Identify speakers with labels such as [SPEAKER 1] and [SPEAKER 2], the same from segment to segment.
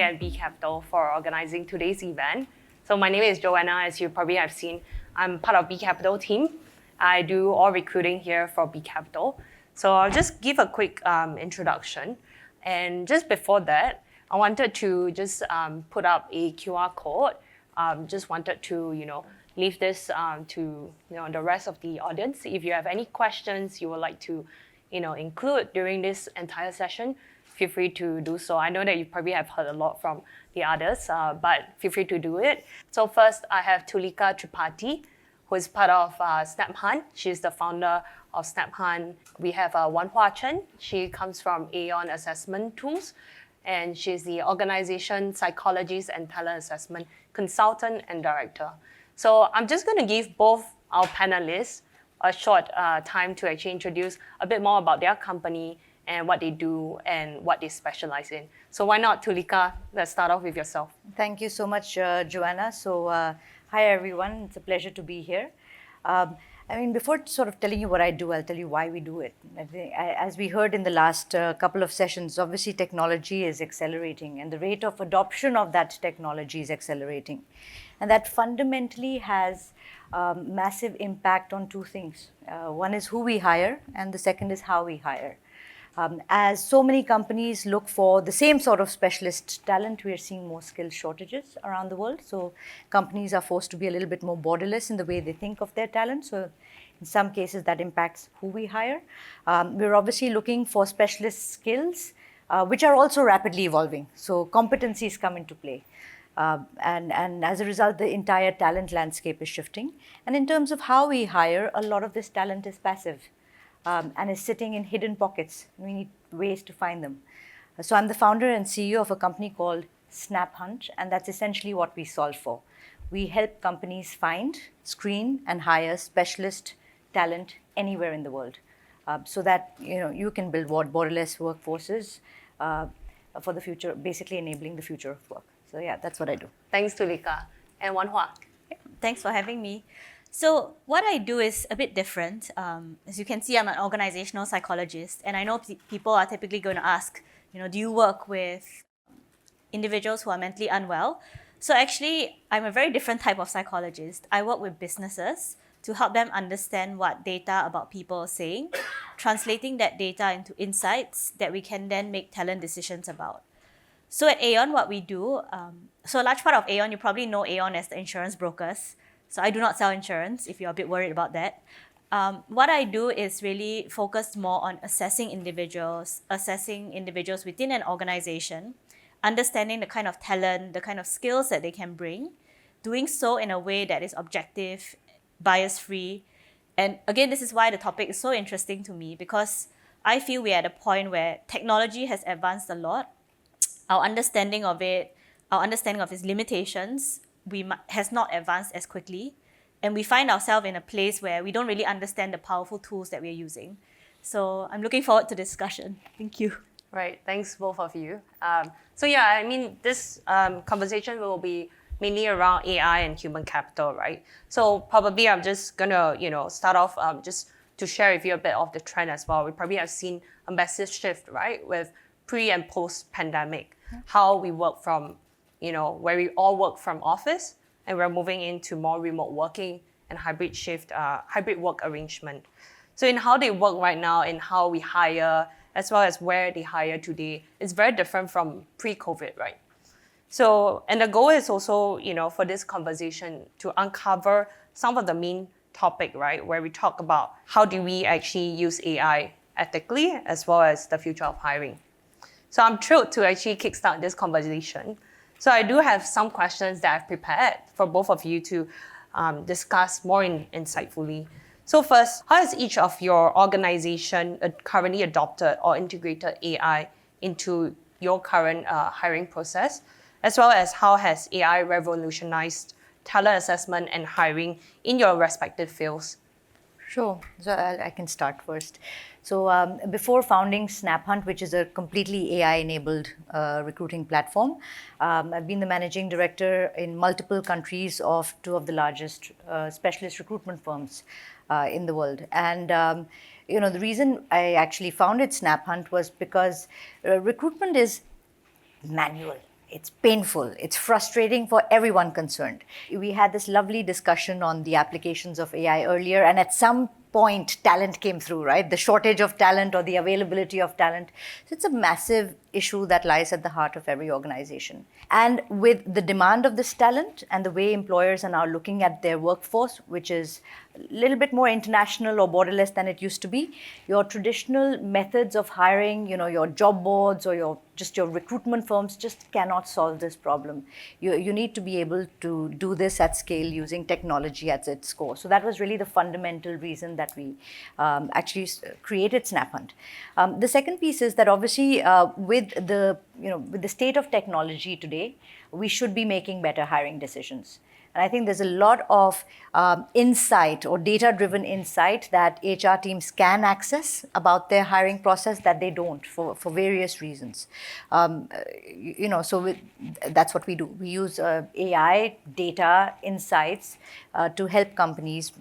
[SPEAKER 1] at B Capital for organizing today's event. So my name is Joanna, as you probably have seen. I'm part of B Capital team. I do all recruiting here for B Capital. So I'll just give a quick introduction. And just before that, I wanted to just put up a QR code. Just wanted to, leave this to the rest of the audience. If you have any questions you would like to, include during this entire session, feel free to do so. I know that you probably have heard a lot from the others, but feel free to do it. So first, I have Tulika Tripathi, who is part of SnapHunt. She's the founder of SnapHunt. We have Wan Hua Chen. She comes from Aon Assessment Tools, and she's the organization psychologist and talent assessment consultant and director. So I'm just going to give both our panelists a short time to actually introduce a bit more about their company and what they do and what they specialize in. So why not, Tulika? Let's start off with yourself.
[SPEAKER 2] Thank you so much, Joanna. So hi, everyone. It's a pleasure to be here. Before sort of telling you what I do, I'll tell you why we do it. As we heard in the last couple of sessions, obviously technology is accelerating and the rate of adoption of that technology is accelerating. And that fundamentally has massive impact on two things. One is who we hire, and the second is how we hire. As so many companies look for the same sort of specialist talent, we are seeing more skill shortages around the world. So companies are forced to be a little bit more borderless in the way they think of their talent. So in some cases, that impacts who we hire. We're obviously looking for specialist skills, which are also rapidly evolving. So competencies come into play. And as a result, the entire talent landscape is shifting. And in terms of how we hire, a lot of this talent is passive. And is sitting in hidden pockets. We need ways to find them. So I'm the founder and CEO of a company called SnapHunt, and that's essentially what we solve for. We help companies find, screen, and hire specialist talent anywhere in the world, so that you can build borderless workforces for the future, basically enabling the future of work. So yeah, that's what I do.
[SPEAKER 1] Thanks, Tulika. And Wan Hua.
[SPEAKER 3] Thanks for having me. So what I do is a bit different. As you can see, I'm an organizational psychologist, and I know people are typically going to ask, do you work with individuals who are mentally unwell? So actually, I'm a very different type of psychologist. I work with businesses to help them understand what data about people are saying, translating that data into insights that we can then make talent decisions about. So at Aon, what we do, so a large part of Aon, you probably know Aon as the insurance brokers. So I do not sell insurance, if you're a bit worried about that. What I do is really focus more on assessing individuals within an organization, understanding the kind of talent, the kind of skills that they can bring, doing so in a way that is objective, bias-free. And again, this is why the topic is so interesting to me, because I feel we're at a point where technology has advanced a lot. Our understanding of its limitations, has not advanced as quickly, and we find ourselves in a place where we don't really understand the powerful tools that we're using. So I'm looking forward to the discussion. Thank you.
[SPEAKER 1] Right, thanks both of you. This conversation will be mainly around AI and human capital, right? So probably I'm just gonna, start off just to share with you a bit of the trend as well. We probably have seen a massive shift, right, with pre and post pandemic, how we work from where we all work from office, and we're moving into more remote working and hybrid work arrangement. So in how they work right now and how we hire, as well as where they hire today, is very different from pre-COVID, right? So, and the goal is also, for this conversation to uncover some of the main topic, right, where we talk about how do we actually use AI ethically, as well as the future of hiring. So I'm thrilled to actually kickstart this conversation. So I do have some questions that I've prepared for both of you to discuss more insightfully. So first, how has each of your organization currently adopted or integrated AI into your current hiring process, as well as how has AI revolutionized talent assessment and hiring in your respective fields?
[SPEAKER 2] Sure. So I can start first. So before founding SnapHunt, which is a completely AI-enabled recruiting platform, I've been the managing director in multiple countries of two of the largest specialist recruitment firms in the world. And the reason I actually founded SnapHunt was because recruitment is manual. It's painful. It's frustrating for everyone concerned. We had this lovely discussion on the applications of AI earlier, and at some point, talent came through, right? The shortage of talent or the availability of talent. So it's a massive issue that lies at the heart of every organization. And with the demand of this talent and the way employers are now looking at their workforce, which is a little bit more international or borderless than it used to be, your traditional methods of hiring, your job boards or your recruitment firms just cannot solve this problem. You need to be able to do this at scale using technology at its core. So that was really the fundamental reason that we actually created SnapHunt. The second piece is that obviously with the state of technology today, we should be making better hiring decisions. And I think there's a lot of insight or data-driven insight that HR teams can access about their hiring process that they don't for various reasons. That's what we do. We use AI data insights to help companies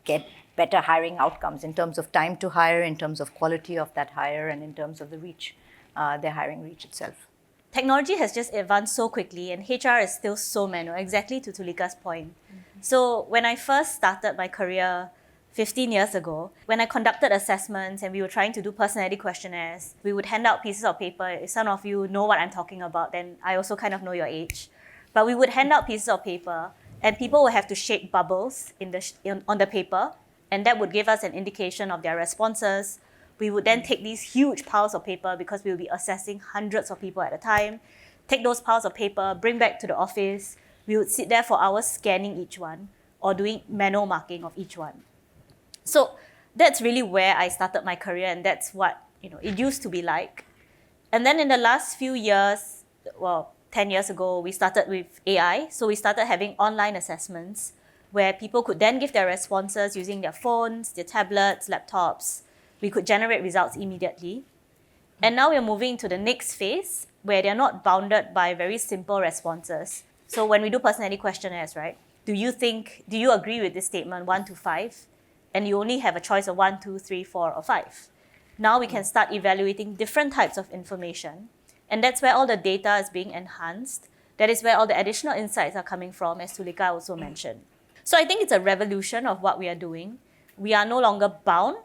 [SPEAKER 2] get better hiring outcomes in terms of time to hire, in terms of quality of that hire, and in terms of the reach, their hiring reach itself.
[SPEAKER 3] Technology has just advanced so quickly and HR is still so manual, exactly to Tulika's point. So when I first started my career 15 years ago, when I conducted assessments and we were trying to do personality questionnaires, we would hand out pieces of paper. If some of you know what I'm talking about, then I also kind of know your age. But we would hand out pieces of paper and people would have to shape bubbles on the paper, and that would give us an indication of their responses. We would then take these huge piles of paper, because we will be assessing hundreds of people at a time, take those piles of paper, bring back to the office. We would sit there for hours scanning each one or doing manual marking of each one. So that's really where I started my career, and that's what it used to be like. And then in the last few years, 10 years ago, we started with AI. So we started having online assessments where people could then give their responses using their phones, their tablets, laptops. We could generate results immediately. And now we're moving to the next phase where they're not bounded by very simple responses. So when we do personality questionnaires, right? Do you agree with this statement 1 to 5? And you only have a choice of 1, 2, 3, 4, or 5. Now we can start evaluating different types of information. And that's where all the data is being enhanced. That is where all the additional insights are coming from, as Tulika also mentioned. So I think it's a revolution of what we are doing. We are no longer bound.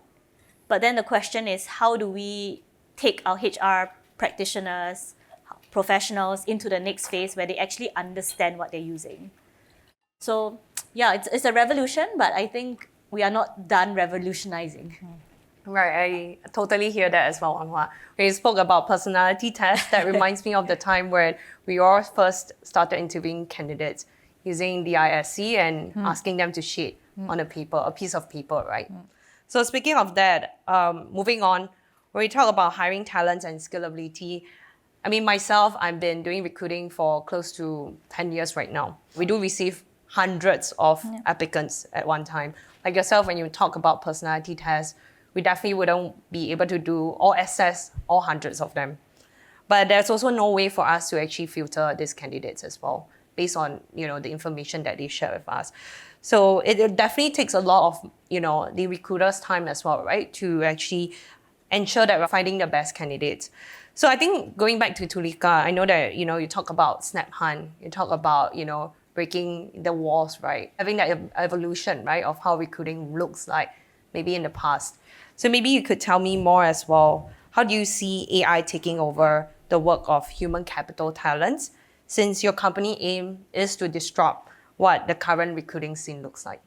[SPEAKER 3] But then the question is, how do we take our HR practitioners, professionals into the next phase where they actually understand what they're using? So yeah, it's a revolution, but I think we are not done revolutionizing.
[SPEAKER 1] Right, I totally hear that as well, Anhua. When you spoke about personality tests, that reminds me of the time when we all first started interviewing candidates using the ISC and asking them to shade on a piece of paper, right? So speaking of that, moving on, when we talk about hiring talents and scalability, I mean, myself, I've been doing recruiting for close to 10 years right now. We do receive hundreds of applicants at one time. Like yourself, when you talk about personality tests, we definitely wouldn't be able to do or assess all hundreds of them. But there's also no way for us to actually filter these candidates as well, based on the information that they share with us. So it definitely takes a lot of the recruiter's time as well, right, to actually ensure that we're finding the best candidates. So I think going back to Tulika, I know that you talk about SnapHunt, you talk about breaking the walls, right, having that evolution, right, of how recruiting looks like maybe in the past. So maybe you could tell me more as well. How do you see AI taking over the work of human capital talents, since your company aim is to disrupt what the current recruiting scene looks like?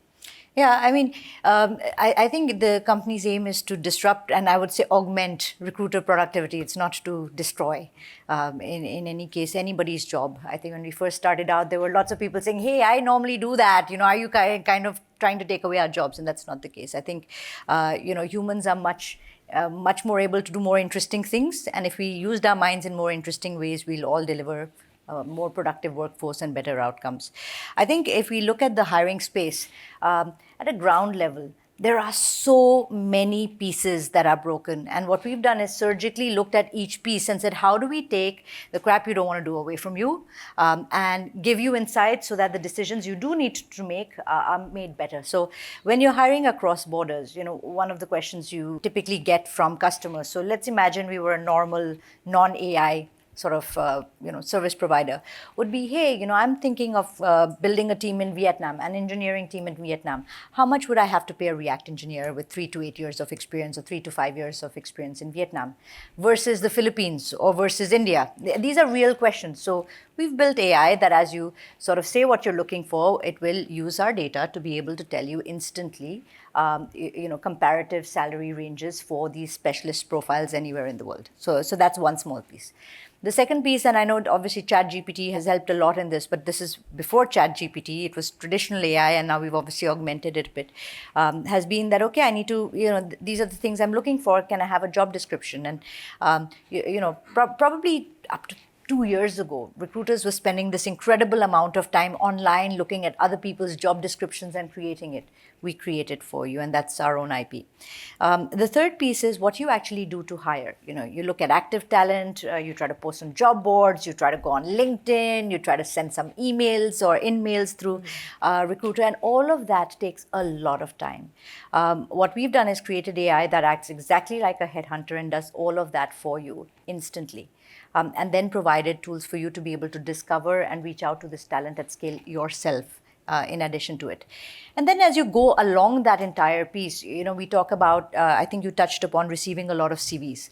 [SPEAKER 2] Yeah, I mean, I think the company's aim is to disrupt and I would say augment recruiter productivity. It's not to destroy, in any case, anybody's job. I think when we first started out, there were lots of people saying, hey, I normally do that. Are you kind of trying to take away our jobs? And that's not the case. I think, humans are much more able to do more interesting things. And if we used our minds in more interesting ways, we'll all deliver a more productive workforce and better outcomes. I think if we look at the hiring space, at a ground level, there are so many pieces that are broken. And what we've done is surgically looked at each piece and said, how do we take the crap you don't want to do away from you and give you insights so that the decisions you do need to make are made better. So when you're hiring across borders, one of the questions you typically get from customers. So let's imagine we were a normal non-AI sort of service provider would be, hey, I'm thinking of building a team in Vietnam, an engineering team in Vietnam. How much would I have to pay a React engineer with 3 to 8 years of experience or 3 to 5 years of experience in Vietnam versus the Philippines or versus India? These are real questions. So we've built AI that as you sort of say what you're looking for, it will use our data to be able to tell you instantly comparative salary ranges for these specialist profiles anywhere in the world. So that's one small piece. The second piece, and I know obviously ChatGPT has helped a lot in this, but this is before ChatGPT. It was traditional AI, and now we've obviously augmented it a bit. Has been that, okay, I need to, these are the things I'm looking for. Can I have a job description? And, probably up to 2 years ago, recruiters were spending this incredible amount of time online looking at other people's job descriptions and creating it. We create it for you, and that's our own IP. The third piece is what you actually do to hire. You look at active talent, you try to post on job boards, you try to go on LinkedIn, you try to send some emails or in-mails through Recruiter, and all of that takes a lot of time. What we've done is created AI that acts exactly like a headhunter and does all of that for you instantly. And then provided tools for you to be able to discover and reach out to this talent at scale yourself. In addition to it. And then as you go along that entire piece, we talk about, I think you touched upon receiving a lot of CVs.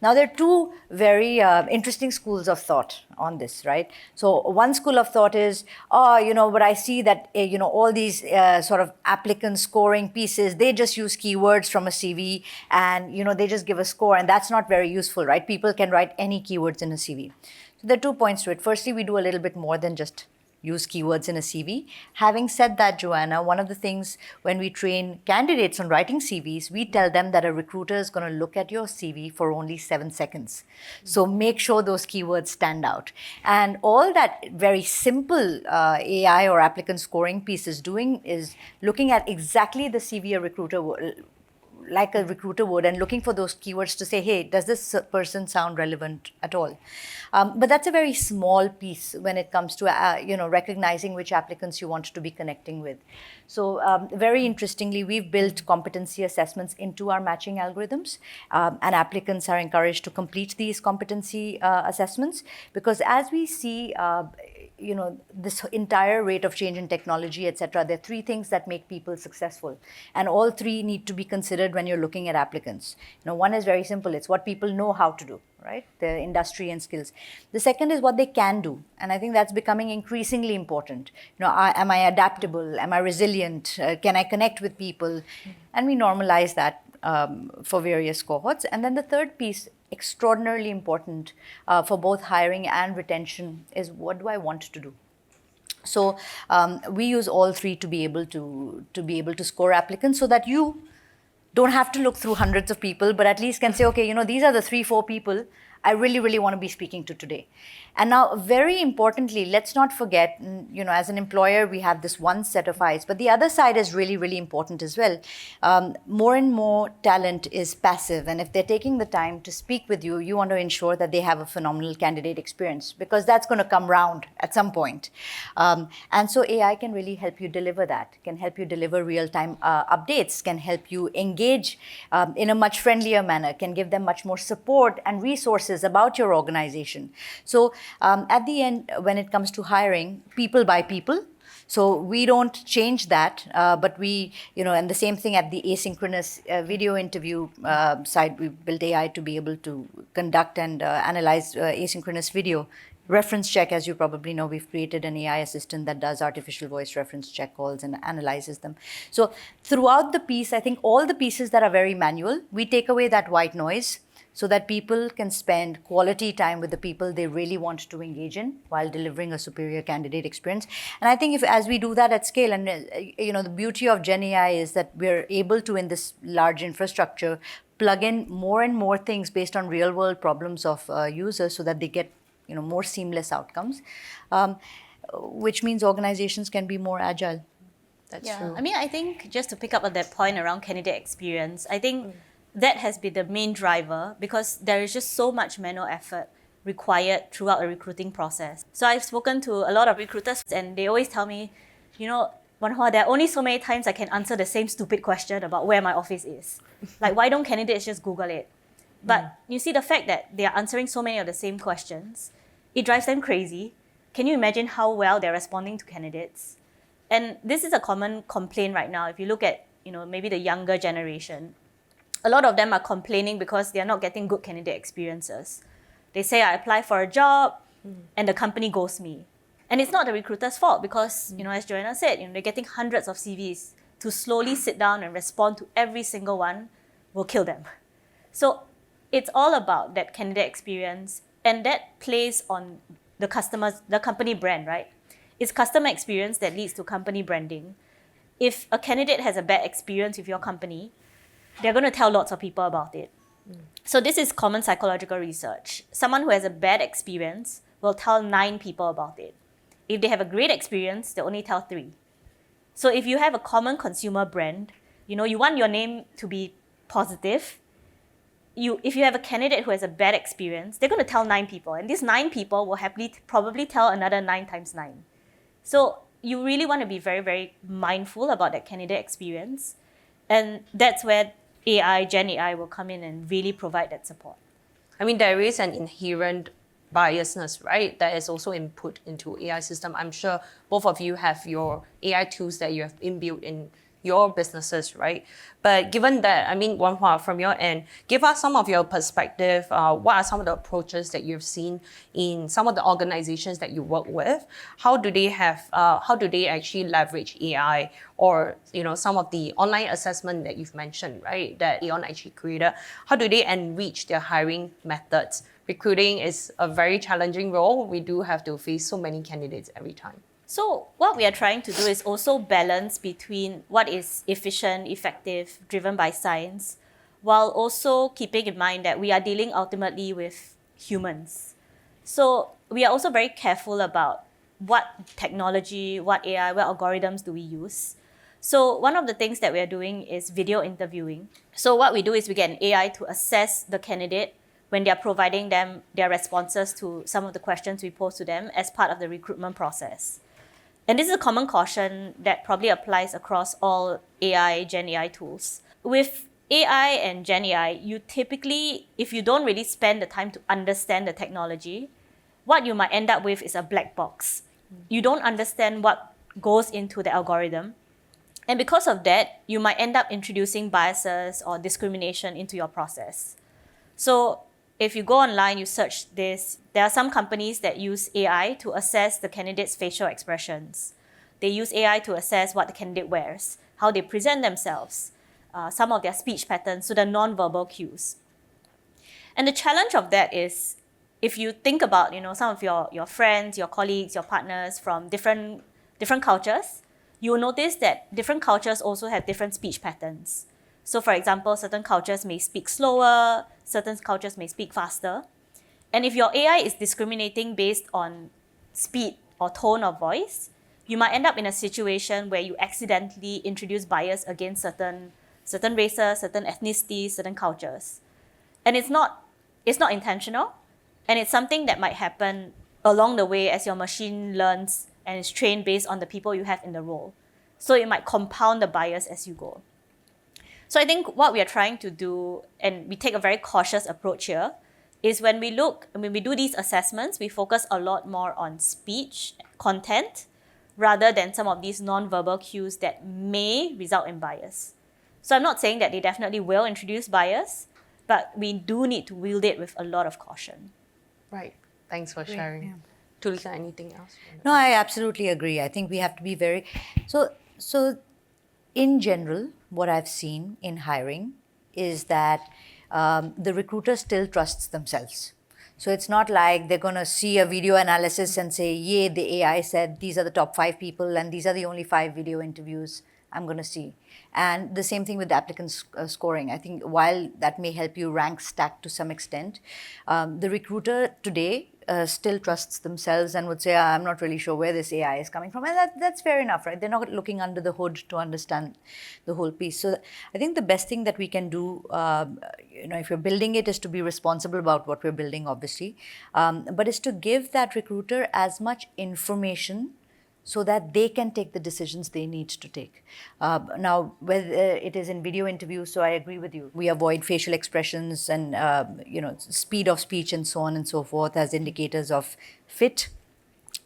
[SPEAKER 2] Now, there are two very interesting schools of thought on this, right? So one school of thought is, but I see that, all these sort of applicant scoring pieces, they just use keywords from a CV and, they just give a score, and that's not very useful, right? People can write any keywords in a CV. So there are 2 points to it. Firstly, we do a little bit more than just use keywords in a CV. Having said that, Joanna, one of the things when we train candidates on writing CVs, we tell them that a recruiter is going to look at your CV for only 7 seconds. So make sure those keywords stand out. And all that very simple AI or applicant scoring piece is doing is looking at exactly the CV a recruiter like a recruiter would, and looking for those keywords to say, hey, does this person sound relevant at all? But that's a very small piece when it comes to recognizing which applicants you want to be connecting with. So very interestingly, we've built competency assessments into our matching algorithms, and applicants are encouraged to complete these competency assessments, because as we see this entire rate of change in technology, etc., there are 3 things that make people successful. And all 3 need to be considered when you're looking at applicants. One is very simple. It's what people know how to do, right? Their industry and skills. The second is what they can do. And I think that's becoming increasingly important. Am I adaptable? Am I resilient? Can I connect with people? And we normalize that for various cohorts. And then the third piece, extraordinarily important for both hiring and retention, is what do I want to do? So we use all 3 to be able to score applicants, so that you don't have to look through hundreds of people, but at least can say, okay, these are the 3-4 people I really, really want to be speaking to today. And now, very importantly, let's not forget, as an employer, we have this one set of eyes, but the other side is really, really important as well. More and more talent is passive, and if they're taking the time to speak with you, you want to ensure that they have a phenomenal candidate experience, because that's going to come round at some point. And so AI can really help you deliver that, can help you deliver real-time updates, can help you engage in a much friendlier manner, can give them much more support and resources about your organization. So at the end, when it comes to hiring, people by people. So we don't change that, but we, and the same thing at the asynchronous video interview side, we built AI to be able to conduct and analyze asynchronous video. Reference check, as you probably know, we've created an AI assistant that does artificial voice reference check calls and analyzes them. So throughout the piece, I think all the pieces that are very manual, we take away that white noise, so that people can spend quality time with the people they really want to engage in while delivering a superior candidate experience. And I think as we do that at scale, and the beauty of Gen AI is that we're able to, in this large infrastructure, plug in more and more things based on real world problems of users, so that they get more seamless outcomes, which means organizations can be more agile. That's true.
[SPEAKER 3] I mean, I think just to pick up on that point around candidate experience, I think that has been the main driver, because there is just so much manual effort required throughout the recruiting process. So I've spoken to a lot of recruiters, and they always tell me, Wan Hua, there are only so many times I can answer the same stupid question about where my office is. Like, why don't candidates just Google it? But you see, the fact that they are answering so many of the same questions, it drives them crazy. Can you imagine how well they're responding to candidates? And this is a common complaint right now. If you look at, maybe the younger generation, a lot of them are complaining because they are not getting good candidate experiences. They say, I apply for a job and the company ghosts me. And it's not the recruiter's fault because, as Joanna said, they're getting hundreds of CVs. To slowly sit down and respond to every single one will kill them. So it's all about that candidate experience, and that plays on the company brand, right? It's customer experience that leads to company branding. If a candidate has a bad experience with your company, they're going to tell lots of people about it. So this is common psychological research. Someone who has a bad experience will tell 9 people about it. If they have a great experience, they'll only tell 3. So if you have a common consumer brand, you want your name to be positive. If you have a candidate who has a bad experience, they're going to tell 9 people. And these 9 people will happily probably tell another 9 times 9. So you really want to be very, very mindful about that candidate experience. And that's where Gen AI will come in and really provide that support.
[SPEAKER 1] I mean, there is an inherent biasness, right? That is also input into AI system. I'm sure both of you have your AI tools that you have inbuilt in your businesses, right? But given that, I mean, Wanhua, from your end, give us some of your perspective. What are some of the approaches that you've seen in some of the organizations that you work with? How do they actually leverage AI, or some of the online assessment that you've mentioned, right? That Aeon actually created. How do they enrich their hiring methods? Recruiting is a very challenging role. We do have to face so many candidates every time.
[SPEAKER 3] So what we are trying to do is also balance between what is efficient, effective, driven by science, while also keeping in mind that we are dealing ultimately with humans. So we are also very careful about what technology, what AI, what algorithms do we use. So one of the things that we are doing is video interviewing. So what we do is we get an AI to assess the candidate when they are providing them their responses to some of the questions we pose to them as part of the recruitment process. And this is a common caution that probably applies across all Gen AI tools. With AI and Gen AI, you typically, if you don't really spend the time to understand the technology, what you might end up with is a black box. You don't understand what goes into the algorithm. And because of that, you might end up introducing biases or discrimination into your process. So if you go online, you search this, there are some companies that use AI to assess the candidate's facial expressions. They use AI to assess what the candidate wears, how they present themselves, some of their speech patterns, so the non-verbal cues. And the challenge of that is, if you think about some of your friends, your colleagues, your partners from different cultures, you will notice that different cultures also have different speech patterns. So for example, certain cultures may speak slower, certain cultures may speak faster. And if your AI is discriminating based on speed or tone of voice, you might end up in a situation where you accidentally introduce bias against certain races, certain ethnicities, certain cultures. And it's not intentional, and it's something that might happen along the way as your machine learns and is trained based on the people you have in the role. So it might compound the bias as you go. So I think what we are trying to do, and we take a very cautious approach here, is when we do these assessments, we focus a lot more on speech, content, rather than some of these non-verbal cues that may result in bias. So I'm not saying that they definitely will introduce bias, but we do need to wield it with a lot of caution.
[SPEAKER 1] Right. Thanks for sharing.
[SPEAKER 2] Yeah.
[SPEAKER 1] Tulisa, anything else?
[SPEAKER 2] No, I absolutely agree. I think we have to be very... So in general, what I've seen in hiring is that the recruiter still trusts themselves. So it's not like they're going to see a video analysis and say, yay, the AI said these are the top 5 people and these are the only 5 video interviews I'm going to see. And the same thing with applicant scoring. I think while that may help you rank stack to some extent, the recruiter today still trusts themselves and would say, I'm not really sure where this AI is coming from. And that's fair enough, right? They're not looking under the hood to understand the whole piece. So I think the best thing that we can do, if you're building it, is to be responsible about what we're building, obviously, but is to give that recruiter as much information so that they can take the decisions they need to take. Now, whether it is in video interviews, so I agree with you. We avoid facial expressions and speed of speech and so on and so forth as indicators of fit,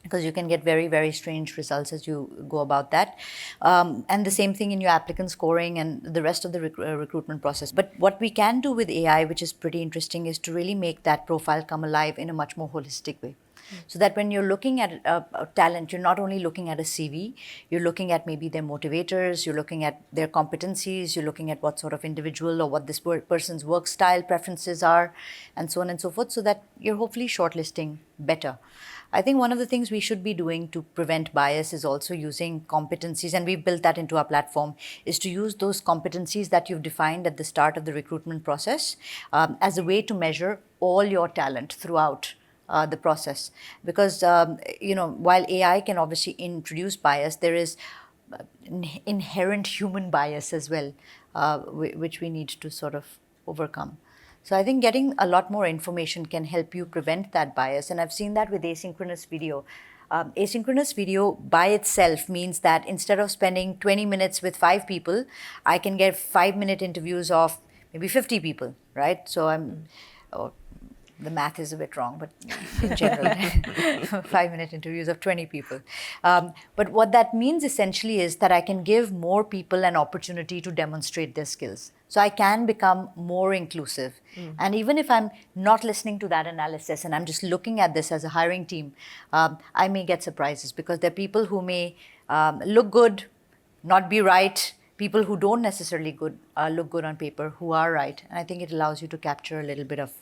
[SPEAKER 2] because you can get very, very strange results as you go about that. And the same thing in your applicant scoring and the rest of the recruitment process. But what we can do with AI, which is pretty interesting, is to really make that profile come alive in a much more holistic way. So that when you're looking at a talent, you're not only looking at a CV, you're looking at maybe their motivators, you're looking at their competencies, you're looking at what sort of individual or what this person's work style preferences are, and so on and so forth, so that you're hopefully shortlisting better. I think one of the things we should be doing to prevent bias is also using competencies, and we've built that into our platform, is to use those competencies that you've defined at the start of the recruitment process as a way to measure all your talent throughout the process. Because, while AI can obviously introduce bias, there is inherent human bias as well, which we need to sort of overcome. So I think getting a lot more information can help you prevent that bias. And I've seen that with asynchronous video. Asynchronous video by itself means that instead of spending 20 minutes with 5 people, I can get 5-minute interviews of maybe 50 people, right? So the math is a bit wrong, but in general, 5-minute interviews of 20 people. But what that means essentially is that I can give more people an opportunity to demonstrate their skills. So I can become more inclusive. And even if I'm not listening to that analysis and I'm just looking at this as a hiring team, I may get surprises, because there are people who may look good, not be right, people who don't necessarily look good on paper, who are right. And I think it allows you to capture a little bit of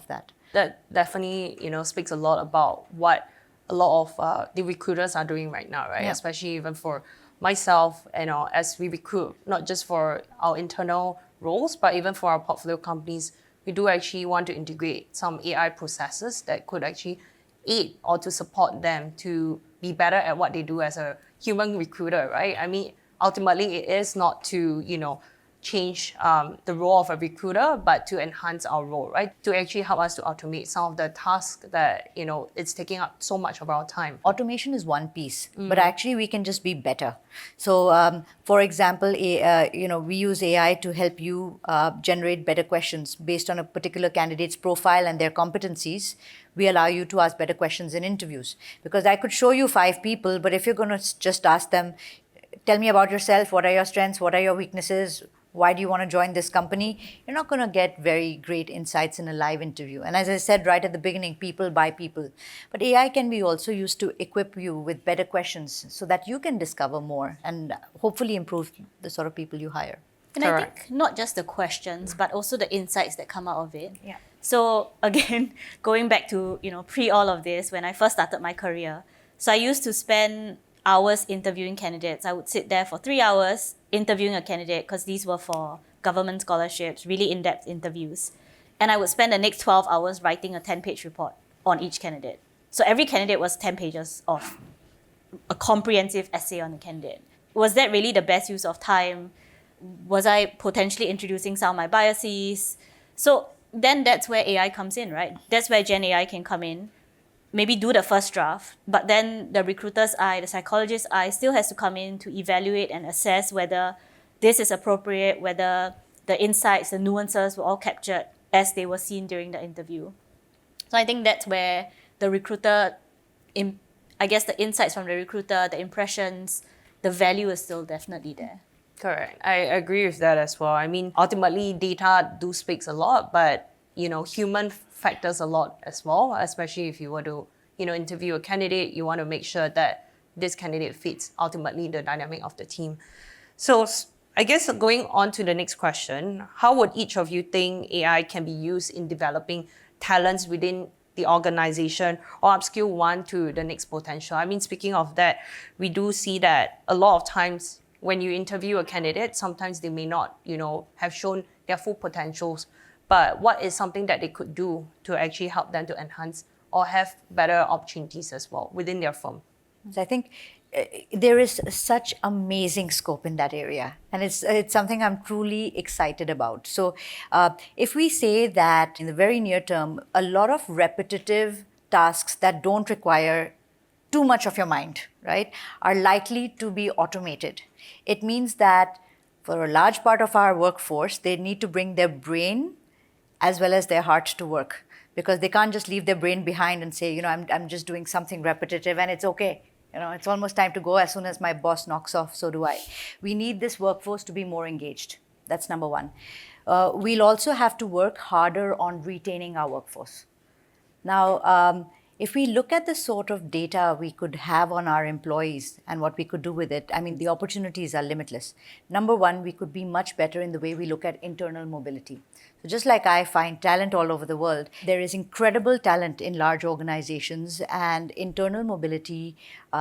[SPEAKER 2] that.
[SPEAKER 1] That definitely, speaks a lot about what a lot of the recruiters are doing right now, right?
[SPEAKER 2] Yeah.
[SPEAKER 1] Especially even for myself, as we recruit, not just for our internal roles, but even for our portfolio companies, we do actually want to integrate some AI processes that could actually aid or to support them to be better at what they do as a human recruiter, right? I mean, ultimately, it is not to, change the role of a recruiter, but to enhance our role, right? To actually help us to automate some of the tasks that, it's taking up so much of our time.
[SPEAKER 2] Automation is one piece, but actually we can just be better. So, for example, we use AI to help you generate better questions based on a particular candidate's profile and their competencies. We allow you to ask better questions in interviews, because I could show you 5 people, but if you're going to just ask them, tell me about yourself, what are your strengths, what are your weaknesses, why do you want to join this company? You're not going to get very great insights in a live interview. And as I said right at the beginning, people buy people. But AI can be also used to equip you with better questions so that you can discover more and hopefully improve the sort of people you hire.
[SPEAKER 3] And
[SPEAKER 1] Correct.
[SPEAKER 3] I think not just the questions, but also the insights that come out of it.
[SPEAKER 2] Yeah.
[SPEAKER 3] So again, going back to, pre all of this, when I first started my career, so I used to spend hours interviewing candidates. I would sit there for 3 hours interviewing a candidate, because these were for government scholarships, really in-depth interviews. And I would spend the next 12 hours writing a 10-page report on each candidate. So every candidate was 10 pages of a comprehensive essay on the candidate. Was that really the best use of time? Was I potentially introducing some of my biases? So then that's where AI comes in, right? That's where Gen AI can come in, maybe do the first draft, but then the recruiter's eye, the psychologist's eye still has to come in to evaluate and assess whether this is appropriate, whether the insights, the nuances were all captured as they were seen during the interview. So I think that's where the recruiter, I guess the insights from the recruiter, the impressions, the value is still definitely there.
[SPEAKER 1] Correct. I agree with that as well. I mean, ultimately, data do speaks a lot, but human factors a lot as well. Especially if you want to, interview a candidate, you want to make sure that this candidate fits ultimately the dynamic of the team. So, I guess going on to the next question, how would each of you think AI can be used in developing talents within the organization or upskill one to the next potential? I mean, speaking of that, we do see that a lot of times when you interview a candidate, sometimes they may not, have shown their full potentials. But what is something that they could do to actually help them to enhance or have better opportunities as well within their firm?
[SPEAKER 2] So I think there is such amazing scope in that area, and it's something I'm truly excited about. So if we say that in the very near term, a lot of repetitive tasks that don't require too much of your mind, right, are likely to be automated. It means that for a large part of our workforce, they need to bring their brain as well as their heart to work, because they can't just leave their brain behind and say, I'm just doing something repetitive and it's okay. It's almost time to go. As soon as my boss knocks off, so do I. We need this workforce to be more engaged. That's number one. We'll also have to work harder on retaining our workforce. Now, if we look at the sort of data we could have on our employees and what we could do with it, I mean, the opportunities are limitless. Number one, we could be much better in the way we look at internal mobility. So just like I find talent all over the world, there is incredible talent in large organizations, and internal mobility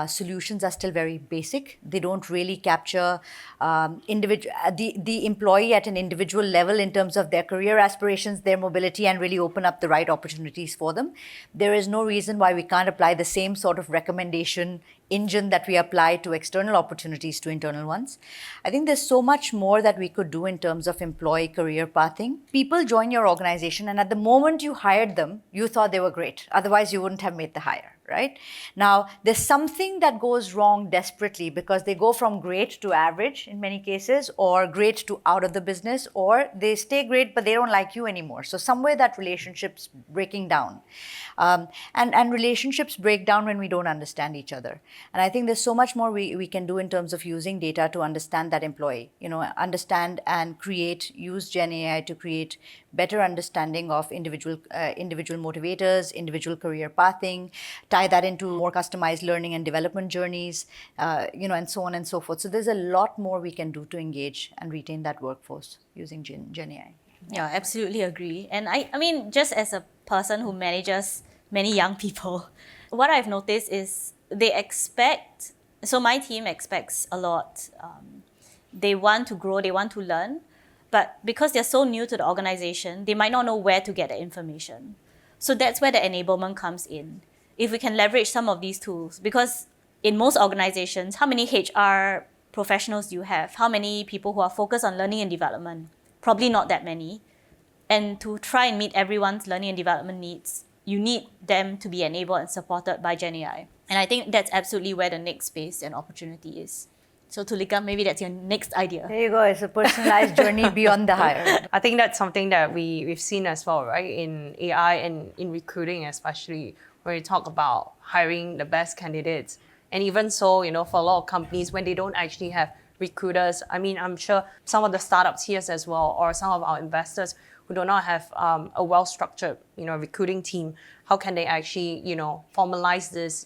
[SPEAKER 2] solutions are still very basic. They don't really capture the employee at an individual level in terms of their career aspirations, their mobility, and really open up the right opportunities for them. There is no reason why we can't apply the same sort of recommendation engine that we apply to external opportunities to internal ones. I think there's so much more that we could do in terms of employee career pathing. People join your organization, and at the moment you hired them, you thought they were great. Otherwise, you wouldn't have made the hire. Right? Now, there's something that goes wrong desperately, because they go from great to average in many cases, or great to out of the business, or they stay great but they don't like you anymore. So somewhere that relationship's breaking down. And relationships break down when we don't understand each other. And I think there's so much more we can do in terms of using data to understand that employee, understand and use Gen AI to create better understanding of individual motivators, individual career pathing, tie that into more customized learning and development journeys, and so on and so forth. So there's a lot more we can do to engage and retain that workforce using Gen AI.
[SPEAKER 3] Yeah, absolutely agree. And I mean, just as a person who manages many young people, what I've noticed is so my team expects a lot. They want to grow, they want to learn, but because they're so new to the organization, they might not know where to get the information. So that's where the enablement comes in. If we can leverage some of these tools, because in most organizations, how many HR professionals do you have? How many people who are focused on learning and development? Probably not that many. And to try and meet everyone's learning and development needs, you need them to be enabled and supported by Gen AI. And I think that's absolutely where the next space and opportunity is. So Tulika, maybe that's your next idea.
[SPEAKER 2] There you go. It's a personalized journey beyond the hire.
[SPEAKER 1] I think that's something that we've seen as well, right? In AI and in recruiting, especially when we talk about hiring the best candidates. And even so, for a lot of companies, when they don't actually have recruiters, I mean, I'm sure some of the startups here as well, or some of our investors who do not have a well-structured, recruiting team, how can they actually, formalize this,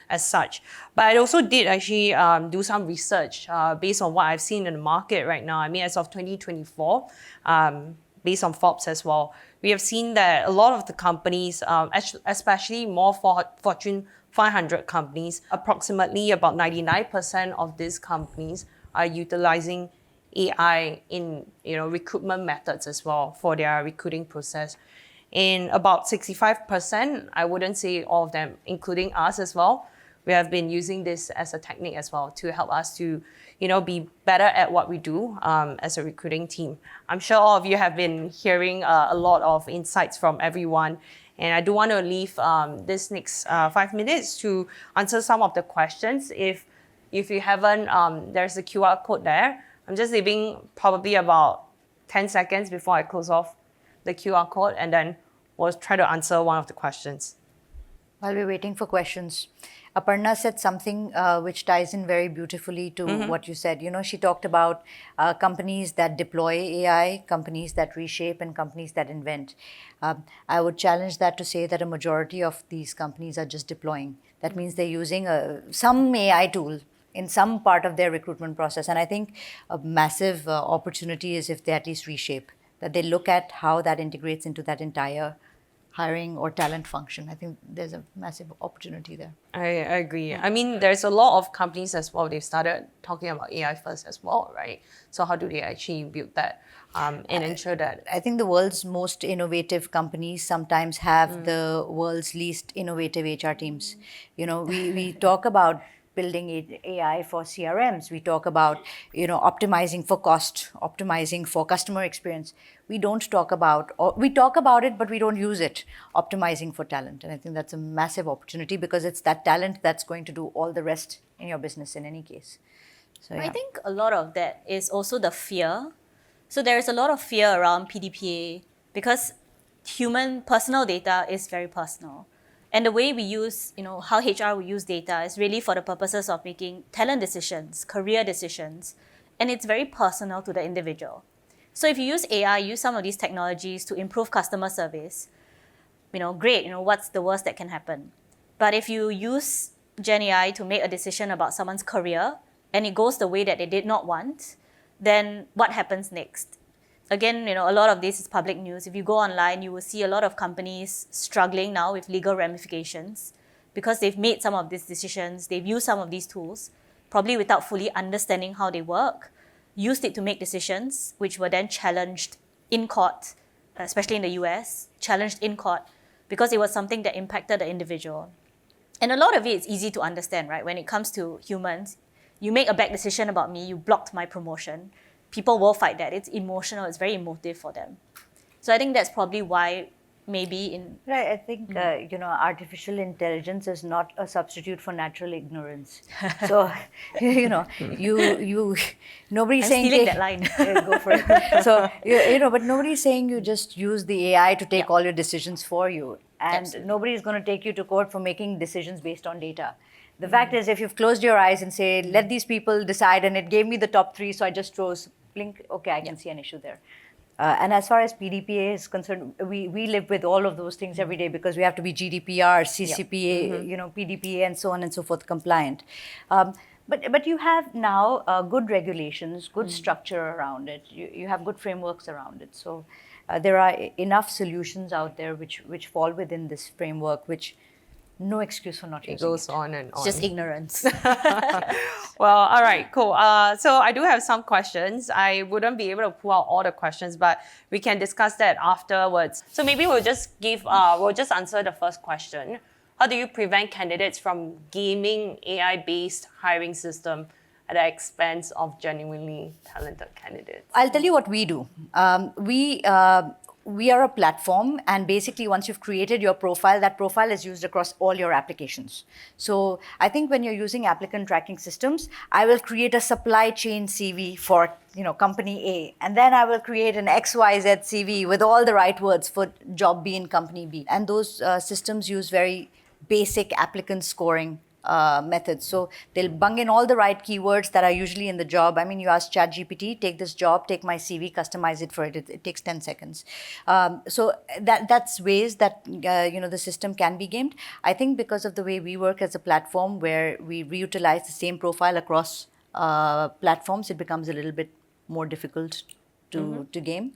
[SPEAKER 1] as such? But I also did actually do some research based on what I've seen in the market right now. I mean, as of 2024, based on Forbes as well, we have seen that a lot of the companies, especially more Fortune 500 companies, approximately about 99% of these companies are utilizing AI in recruitment methods as well for their recruiting process. In about 65%, I wouldn't say all of them, including us as well, we have been using this as a technique as well to help us to be better at what we do as a recruiting team. I'm sure all of you have been hearing a lot of insights from everyone. And I do want to leave this next 5 minutes to answer some of the questions. If you haven't, there's a QR code there. I'm just leaving probably about 10 seconds before I close off the QR code, and then we'll try to answer one of the questions.
[SPEAKER 2] While we're waiting for questions, Aparna said something which ties in very beautifully to what you said. She talked about companies that deploy AI, companies that reshape, and companies that invent. I would challenge that to say that a majority of these companies are just deploying. That means they're using some AI tool in some part of their recruitment process. And I think a massive opportunity is if they at least reshape, that they look at how that integrates into that entire hiring or talent function. I think there's a massive opportunity there.
[SPEAKER 1] I agree. I mean, there's a lot of companies as well, they've started talking about AI first as well, right? So how do they actually build that and ensure that?
[SPEAKER 2] I think the world's most innovative companies sometimes have the world's least innovative HR teams. We talk about building AI for CRMs. We talk about, optimizing for cost, optimizing for customer experience. We don't talk about, or we talk about it, but we don't use it, optimizing for talent. And I think that's a massive opportunity because it's that talent that's going to do all the rest in your business in any case. So,
[SPEAKER 3] I think a lot of that is also the fear. So there is a lot of fear around PDPA because human personal data is very personal. And the way we use, how HR will use data is really for the purposes of making talent decisions, career decisions, and it's very personal to the individual. So if you use AI, use some of these technologies to improve customer service, great, what's the worst that can happen? But if you use Gen AI to make a decision about someone's career and it goes the way that they did not want, then what happens next? Again, a lot of this is public news. If you go online, you will see a lot of companies struggling now with legal ramifications because they've made some of these decisions, they've used some of these tools, probably without fully understanding how they work, used it to make decisions, which were then challenged in court, especially in the US, challenged in court because it was something that impacted the individual. And a lot of it is easy to understand, right? When it comes to humans, you make a bad decision about me, you blocked my promotion. People will fight that. It's emotional, it's very emotive for them. So I think that's probably why maybe in...
[SPEAKER 2] Right, I think, artificial intelligence is not a substitute for natural ignorance. So, nobody's
[SPEAKER 3] I'm
[SPEAKER 2] saying...
[SPEAKER 3] stealing that line.
[SPEAKER 2] Go for it. So, but nobody's saying you just use the AI to take all your decisions for you. And
[SPEAKER 3] Absolutely.
[SPEAKER 2] nobody's going to take you to court for making decisions based on data. The fact is, if you've closed your eyes and say, let these people decide, and it gave me the top 3, so I just chose blink, okay, I can see an issue there. And as far as PDPA is concerned, we live with all of those things every day because we have to be GDPR, CCPA, PDPA, and so on and so forth compliant. But you have now good regulations, good structure around it. You have good frameworks around it. So there are enough solutions out there which fall within this framework, which no excuse for not using
[SPEAKER 1] It goes on and on.
[SPEAKER 3] It's just ignorance.
[SPEAKER 1] Well, all right, cool. So I do have some questions. I wouldn't be able to pull out all the questions, but we can discuss that afterwards. So maybe we'll just answer the first question. How do you prevent candidates from gaming AI-based hiring system at the expense of genuinely talented candidates?
[SPEAKER 2] I'll tell you what we do. We are a platform, and basically once you've created your profile, that profile is used across all your applications. So I think when you're using applicant tracking systems, I will create a supply chain CV for company A, and then I will create an XYZ CV with all the right words for job B in company B. And those systems use very basic applicant scoring methods. So they'll bung in all the right keywords that are usually in the job. I mean, you ask ChatGPT, take this job, take my CV, customize it for it. It takes 10 seconds. So that's ways that, the system can be gamed. I think because of the way we work as a platform where we reutilize the same profile across platforms, it becomes a little bit more difficult to game.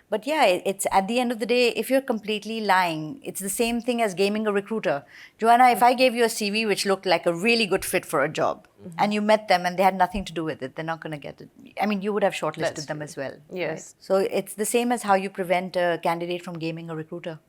[SPEAKER 2] But yeah, it's at the end of the day, if you're completely lying, it's the same thing as gaming a recruiter. Joanna, if I gave you a CV which looked like a really good fit for a job, and you met them and they had nothing to do with it, they're not going to get it. I mean, you would have shortlisted them as well.
[SPEAKER 1] Yes.
[SPEAKER 2] Right? So it's the same as how you prevent a candidate from gaming a recruiter.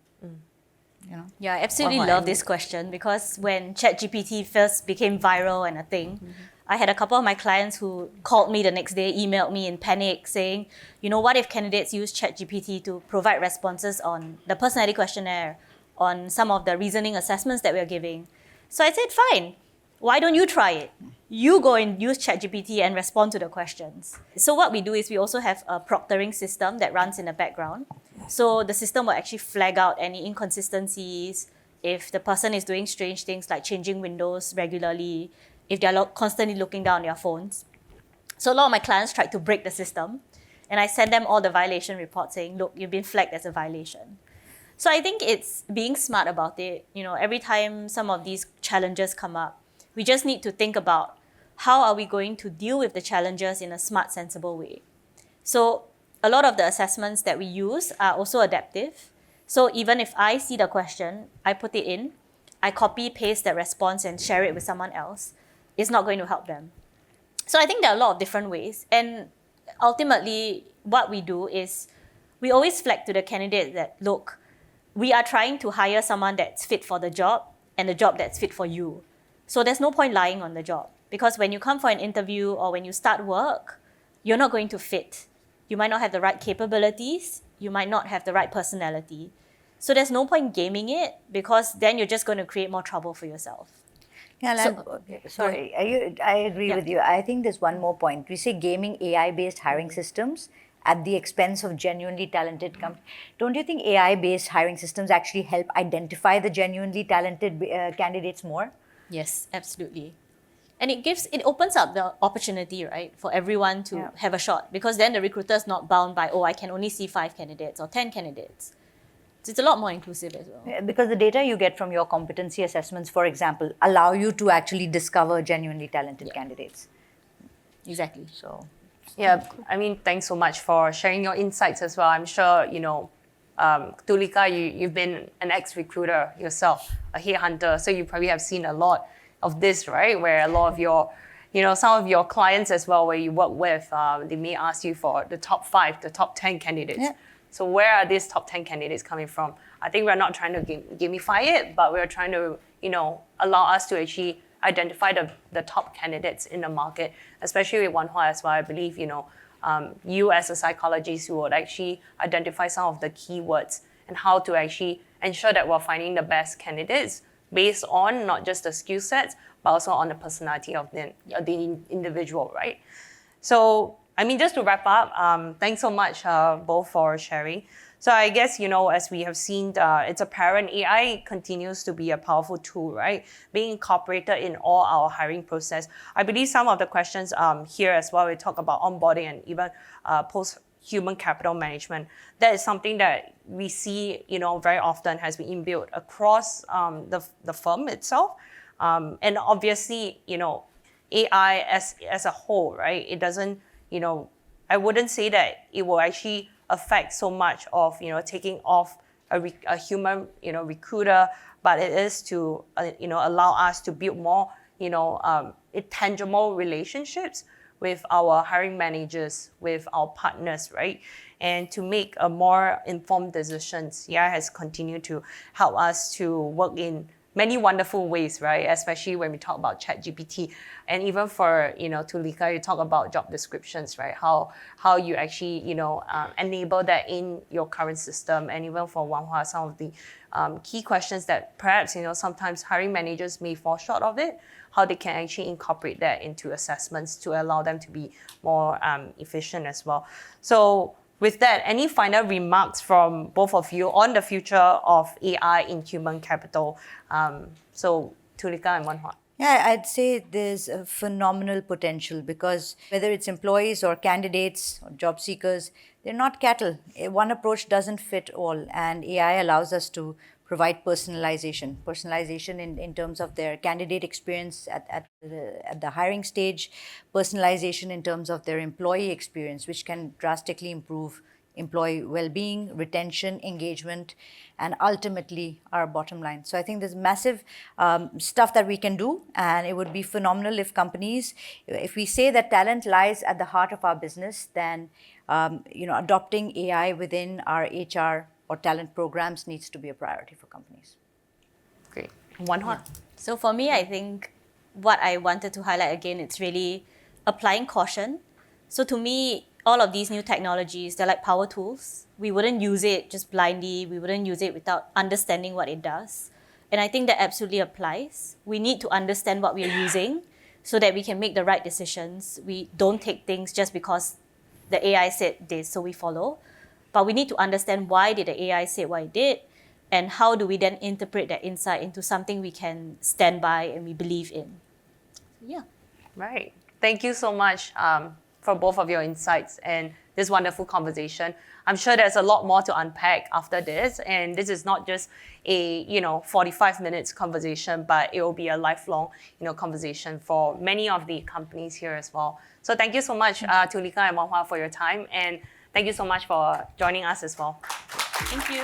[SPEAKER 3] Yeah, I absolutely love this question because when ChatGPT first became viral and a thing, I had a couple of my clients who called me the next day, emailed me in panic saying, what if candidates use ChatGPT to provide responses on the personality questionnaire, on some of the reasoning assessments that we're giving? So I said, fine, why don't you try it? You go and use ChatGPT and respond to the questions. So what we do is we also have a proctoring system that runs in the background. So the system will actually flag out any inconsistencies, if the person is doing strange things like changing windows regularly, if they're constantly looking down their phones. So a lot of my clients tried to break the system, and I send them all the violation reports saying, look, you've been flagged as a violation. So I think it's being smart about it. Every time some of these challenges come up, we just need to think about how are we going to deal with the challenges in a smart, sensible way. So a lot of the assessments that we use are also adaptive. So even if I see the question, I put it in, I copy, paste that response and share it with someone else. It's not going to help them. So I think there are a lot of different ways. And ultimately, what we do is we always flag to the candidate that, look, we are trying to hire someone that's fit for the job and the job that's fit for you. So there's no point lying on the job, because when you come for an interview or when you start work, you're not going to fit. You might not have the right capabilities, you might not have the right personality. So there's no point gaming it, because then you're just going to create more trouble for yourself.
[SPEAKER 2] Yeah, sorry, I agree with you. I think there's one more point. We say gaming AI-based hiring systems at the expense of genuinely talented companies. Don't you think AI-based hiring systems actually help identify the genuinely talented candidates more?
[SPEAKER 3] Yes, absolutely. And it opens up the opportunity, right, for everyone to have a shot, because then the recruiter is not bound by, I can only see 5 candidates or 10 candidates. So it's a lot more inclusive as well.
[SPEAKER 2] Yeah, because the data you get from your competency assessments, for example, allow you to actually discover genuinely talented candidates.
[SPEAKER 3] Exactly.
[SPEAKER 2] So,
[SPEAKER 1] Yeah, I mean, thanks so much for sharing your insights as well. I'm sure, Tulika, you've been an ex-recruiter yourself, a headhunter, so you probably have seen a lot of this, right? Where a lot of your, some of your clients as well, where you work with, they may ask you for the top 5, the top 10 candidates.
[SPEAKER 2] Yeah.
[SPEAKER 1] So where are these top 10 candidates coming from? I think we're not trying to gamify it, but we're trying to, allow us to actually identify the top candidates in the market, especially with Wanhua as well. I believe, you as a psychologist, you would actually identify some of the keywords and how to actually ensure that we're finding the best candidates based on not just the skill sets, but also on the personality of the individual, right? So, I mean, just to wrap up, thanks so much both for sharing. So I guess, as we have seen, it's apparent AI continues to be a powerful tool, right? Being incorporated in all our hiring process. I believe some of the questions here as well, we talk about onboarding and even post-human capital management. That is something that we see, very often has been inbuilt across the firm itself. And obviously, AI as a whole, right? It doesn't, I wouldn't say that it will actually affect so much of, taking off a human, recruiter, but it is to, allow us to build more, tangible relationships with our hiring managers, with our partners, right? And to make a more informed decisions. AI has continued to help us to work in many wonderful ways, right? Especially when we talk about ChatGPT, and even for Tulika, you talk about job descriptions, right? How you actually enable that in your current system, and even for Wanhua, some of the key questions that perhaps sometimes hiring managers may fall short of it, how they can actually incorporate that into assessments to allow them to be more efficient as well. So, with that, any final remarks from both of you on the future of AI in human capital? So, Tulika and Wanhua.
[SPEAKER 2] yeah, I'd say there's a phenomenal potential, because whether it's employees or candidates or job seekers, they're not cattle. One approach doesn't fit all, and AI allows us to provide personalization in terms of their candidate experience at the hiring stage, personalization in terms of their employee experience, which can drastically improve employee well-being, retention, engagement, and ultimately our bottom line. So I think there's massive stuff that we can do, and it would be phenomenal if companies, if we say that talent lies at the heart of our business, then adopting AI within our HR or talent programs needs to be a priority for companies.
[SPEAKER 1] Great. Wanhua.
[SPEAKER 3] So for me, I think what I wanted to highlight again, it's really applying caution. So to me, all of these new technologies, they're like power tools. We wouldn't use it just blindly. We wouldn't use it without understanding what it does. And I think that absolutely applies. We need to understand what we're using so that we can make the right decisions. We don't take things just because the AI said this, so we follow. But we need to understand, why did the AI say what it did, and how do we then interpret that insight into something we can stand by and we believe in. Yeah.
[SPEAKER 1] Right. Thank you so much for both of your insights and this wonderful conversation. I'm sure there's a lot more to unpack after this, and this is not just a 45 minutes conversation, but it will be a lifelong conversation for many of the companies here as well. So thank you so much, Tulika and Wanhua, for your time, and thank you so much for joining us as well.
[SPEAKER 3] Thank you.